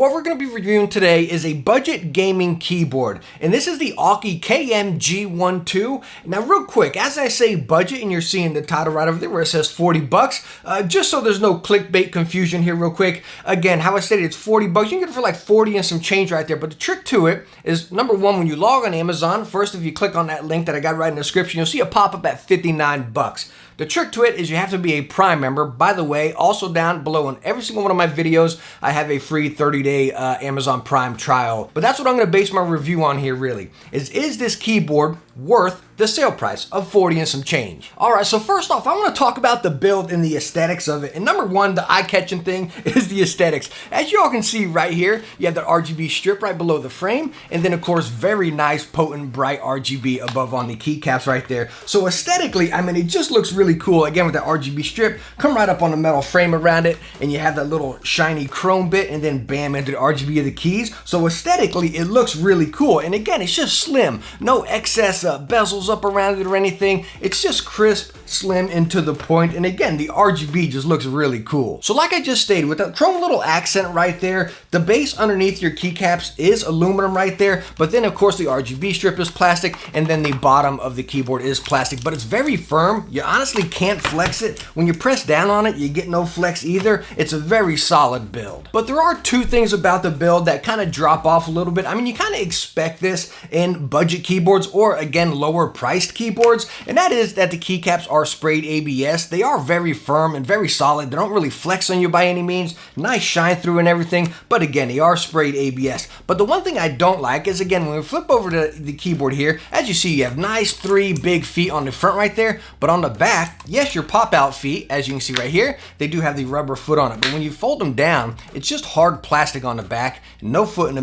What we're going to be reviewing today is a budget gaming keyboard, and this is the Aukey KM-G12. Now real quick, as I say budget, and you're seeing the title right over there where it says 40 bucks, just so there's no clickbait confusion here real quick. Again, how I stated, it's 40 bucks. You can get it for like 40 and some change right there, but the trick to it is, number one, when you log on Amazon, first if you click on that link that I got right in the description, you'll see a pop-up at 59 bucks. The trick to it is you have to be a Prime member. By the way, also down below in every single one of my videos, I have a free 30-day Amazon Prime trial. But that's what I'm going to base my review on here really, is this keyboard worth the sale price of 40 and some change? Alright, so first off, I want to talk about the build and the aesthetics of it. And number one, the eye-catching thing is the aesthetics. As you all can see right here, you have the RGB strip right below the frame, and then of course, very nice, potent, bright RGB above on the keycaps right there. So aesthetically, I mean, it just looks really cool. Again, with that RGB strip, come right up on the metal frame around it, and you have that little shiny chrome bit, and then bam, into the RGB of the keys. So aesthetically, it looks really cool. And again, it's just slim. No excess bezels up around it or anything. It's just crisp, slim, and to the point. And again, the RGB just looks really cool. So like I just stated, with that chrome little accent right there, the base underneath your keycaps is aluminum right there, but then of course the RGB strip is plastic, and then the bottom of the keyboard is plastic, but it's very firm. You honestly can't flex it. When you press down on it, you get no flex either. It's a very solid build. But there are two things about the build that kind of drop off a little bit. I mean, you kind of expect this in budget keyboards or again, lower priced keyboards, and that is that the keycaps are sprayed ABS. They are very firm and very solid. They don't really flex on you by any means. Nice shine through and everything, but again, they are sprayed ABS. But the one thing I don't like is, again, when we flip over to the keyboard here, as you see, you have nice three big feet on the front right there, but on the back, yes, your pop-out feet, as you can see right here, they do have the rubber foot on it, but when you fold them down, it's just hard plastic on the back, no foot in the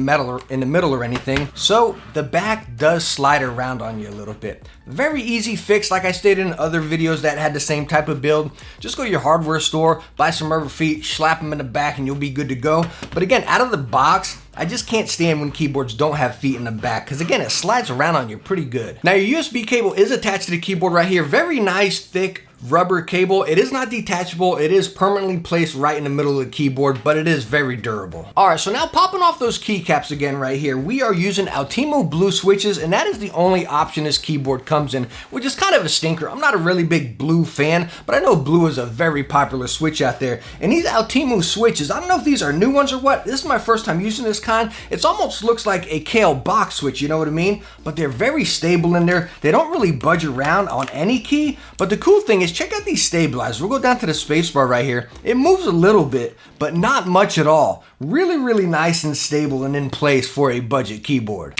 middle or anything, so the back does slide around on you a little bit. Very easy fix, like I stated in other videos that had the same type of build. Just go to your hardware store, buy some rubber feet, slap them in the back, and you'll be good to go. But again, out of the box, I just can't stand when keyboards don't have feet in the back, because again, it slides around on you pretty good. Now your USB cable is attached to the keyboard right here. Very nice, thick rubber cable. It is not detachable. It is permanently placed right in the middle of the keyboard, but it is very durable. All right, so now popping off those keycaps again right here, we are using Ultimo blue switches, and that is the only option this keyboard comes in, which is kind of a stinker. I'm not a really big blue fan, but I know blue is a very popular switch out there. And these Ultimo switches, I don't know if these are new ones or what. This is my first time using this kind. It almost looks like a Kale box switch, you know what I mean? But they're very stable in there. They don't really budge around on any key. But the cool thing is, check out these stabilizers. We'll go down to the space bar right here. It moves a little bit, but not much at all. Really, really nice and stable and in place for a budget keyboard.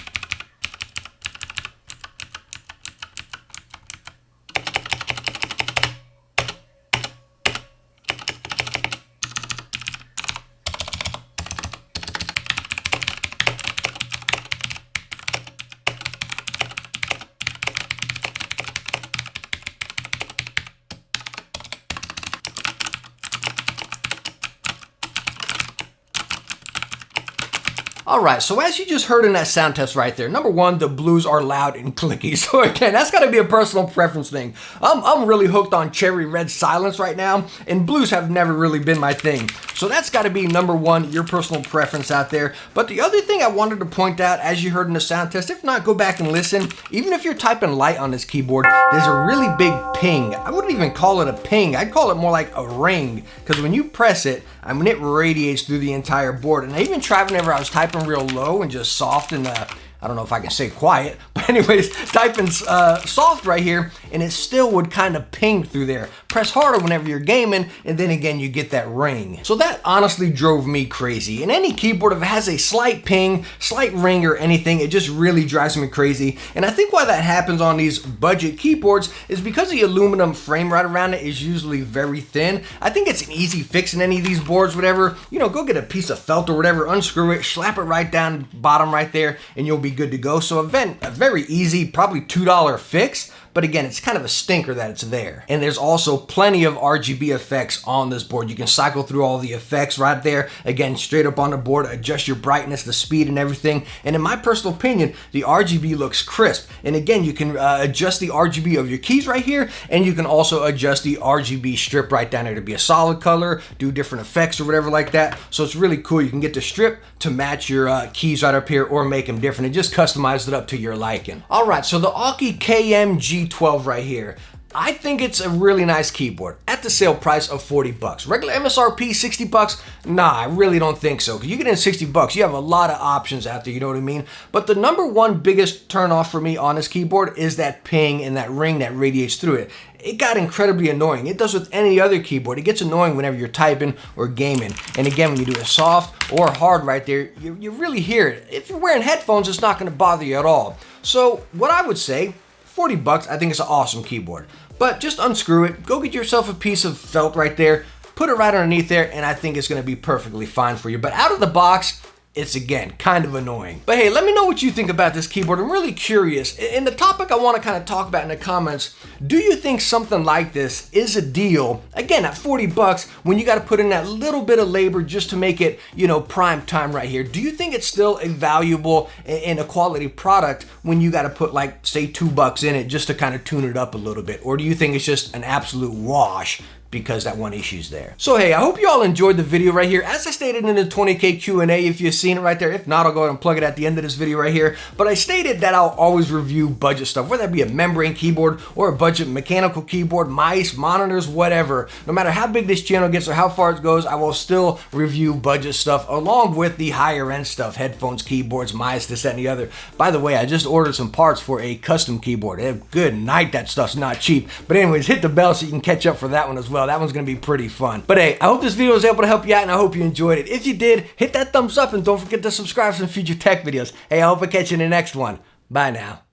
Alright, so as you just heard in that sound test right there, number one, the blues are loud and clicky. So again, that's gotta be a personal preference thing. I'm really hooked on cherry red silence right now, and blues have never really been my thing. So that's gotta be number one, your personal preference out there. But the other thing I wanted to point out, as you heard in the sound test, if not, go back and listen. Even if you're typing light on this keyboard, there's a really big ping. I wouldn't even call it a ping. I'd call it more like a ring, because when you press it, I mean, it radiates through the entire board. And I even tried whenever I was typing real low and just soft and I don't know if I can say quiet, but anyways, typing soft right here, and it still would kind of ping through there. Press harder whenever you're gaming, and then again, you get that ring. So that honestly drove me crazy. And any keyboard, if it has a slight ping, slight ring or anything, it just really drives me crazy. And I think why that happens on these budget keyboards is because the aluminum frame right around it is usually very thin. I think it's an easy fix in any of these boards, whatever. You know, go get a piece of felt or whatever, unscrew it, slap it right down bottom right there, and you'll be good to go. So a very easy, probably $2 fix, but again, it's kind of a stinker that it's there. And there's also plenty of RGB effects on this board. You can cycle through all the effects right there. Again, straight up on the board, adjust your brightness, the speed and everything. And in my personal opinion, the RGB looks crisp. And again, you can adjust the RGB of your keys right here, and you can also adjust the RGB strip right down there to be a solid color, do different effects or whatever like that. So it's really cool. You can get the strip to match your keys right up here or make them different and just customize it up to your liking. All right, so the Aukey KM-G12 right here. I think it's a really nice keyboard at the sale price of 40 bucks. Regular MSRP 60 bucks? Nah, I really don't think so. Because you get in 60 bucks, you have a lot of options out there, you know what I mean? But the number one biggest turn off for me on this keyboard is that ping and that ring that radiates through it. It got incredibly annoying. It does with any other keyboard. It gets annoying whenever you're typing or gaming. And again, when you do it soft or hard right there, you really hear it. If you're wearing headphones, it's not gonna bother you at all. So what I would say, 40 bucks, I think it's an awesome keyboard. But just unscrew it, go get yourself a piece of felt right there, put it right underneath there, and I think it's gonna be perfectly fine for you. But out of the box, it's again kind of annoying. But hey, let me know what you think about this keyboard. I'm really curious. And the topic I want to kind of talk about in the comments, do you think something like this is a deal? Again, at 40 bucks, when you got to put in that little bit of labor just to make it, you know, prime time right here. Do you think it's still a valuable and a quality product when you got to put like, say, $2 in it just to kind of tune it up a little bit? Or do you think it's just an absolute wash because that one issue's there? So hey, I hope you all enjoyed the video right here. As I stated in the 20K Q&A, if you've seen it right there. If not, I'll go ahead and plug it at the end of this video right here. But I stated that I'll always review budget stuff, whether that be a membrane keyboard or a budget mechanical keyboard, mice, monitors, whatever. No matter how big this channel gets or how far it goes, I will still review budget stuff along with the higher end stuff, headphones, keyboards, mice, this, that, and the other. By the way, I just ordered some parts for a custom keyboard. Good night, that stuff's not cheap. But anyways, hit the bell so you can catch up for that one as well. That one's gonna be pretty fun. But hey, I hope this video was able to help you out, and I hope you enjoyed it. If you did, hit that thumbs up and don't forget to subscribe for some future tech videos. Hey, I hope I catch you in the next one. Bye now.